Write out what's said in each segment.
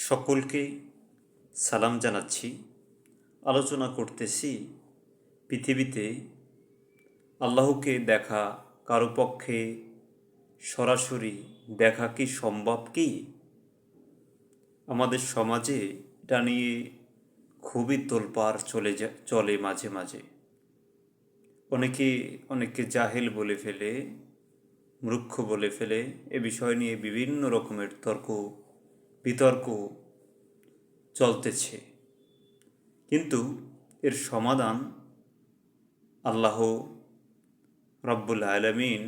সকলকে সালাম জানাচ্ছি। আলোচনা করতেছি পৃথিবীতে আল্লাহকে দেখা কারো পক্ষে সরাসরি দেখা কি সম্ভব কি? আমাদের সমাজে এটা নিয়ে খুবই তোলপাড় চলে মাঝে মাঝে। অনেকে জাহেল বলে ফেলে, মূর্খ বলে ফেলে। এ বিষয় নিয়ে বিভিন্ন রকমের বিতর্ক চলতেছে, কিন্তু এর সমাধান আল্লাহ রব্বুল আলামিন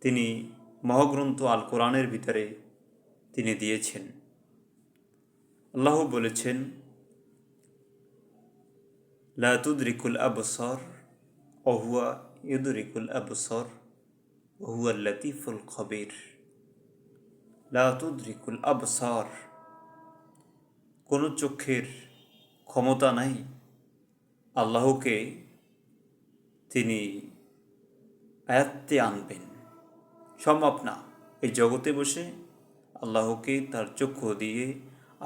তিনি মহাগ্রন্থ আল কোরআনের ভিতরে তিনি দিয়েছেন। আল্লাহ বলেছেন, লা তুদরিকুল আবসার ওয়া হুয়া ইউদরিকুল আবসার ওয়া হুয়াল লাতীফুল খবীর। লা তুদরিকুল আবসার, কোনো চোখের ক্ষমতা নাই আল্লাহকে তিনি আয়াত্তে আনবেন, সম্ভব না। এই জগতে বসে আল্লাহকে তার চক্ষু দিয়ে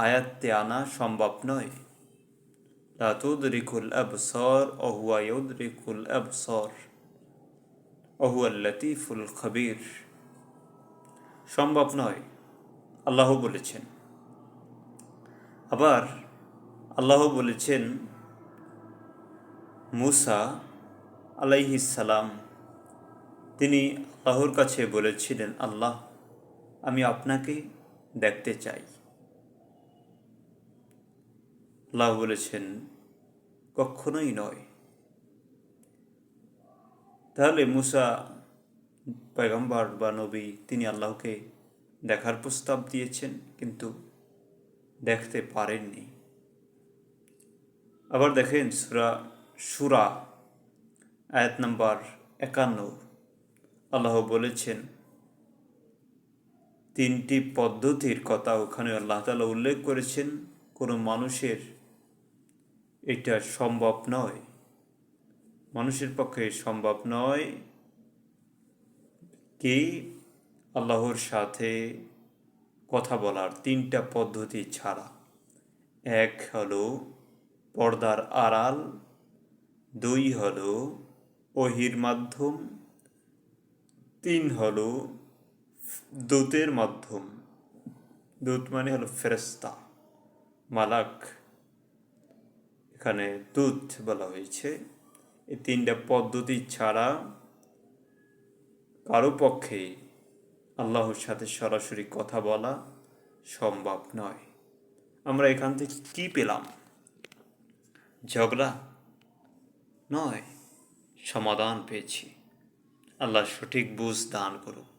আয়াত্তে আনা সম্ভব নয়। লা তুদরিকুল আবসার ওয়া হুয়া ইউদরিকুল আবসার ওয়া হুয়াল লাতীফুল খবীর, সম্ভব নয়, আল্লাহ বলেছেন। আবার আল্লাহ বলেছেন, মুসা আলাইহিস সালাম তিনি আল্লাহর কাছে বলেছিলেন, আল্লাহ, আমি আপনাকে দেখতে চাই। আল্লাহ বলেছেন, কখনোই নয়। তাহলে মুসা পয়গম্বর বা নবী, তিনি আল্লাহকে দেখার প্রস্তাব দিয়েছেন, কিন্তু দেখতে পারেননি। আবার দেখেন সূরা আয়াত নম্বর 51, আল্লাহ বলেছেন, তিনটি পদ্ধতির কথা ওখানে আল্লাহ তাআলা উল্লেখ করেছেন। কোনো মানুষের এটা সম্ভব নয়, মানুষের পক্ষে সম্ভব নয় কি আল্লাহর সাথে কথা বলার তিনটা পদ্ধতি ছাড়া। এক হলো পর্দার আড়াল, দুই হলো ওহীর মাধ্যম, তিন হলো দূতের মাধ্যম। দূত মানে হলো ফেরেশতা, মালাক, এখানে দূত বলা হয়েছে। এই তিনটা পদ্ধতি ছাড়া কারো পক্ষে আল্লাহর সাথে সরাসরি কথা বলা সম্ভব নয়। আমরা এখান থেকে কি পেলাম? ঝগড়া নয়, সমাধান পেয়েছি। আল্লাহ সঠিক বুঝ দান করুক।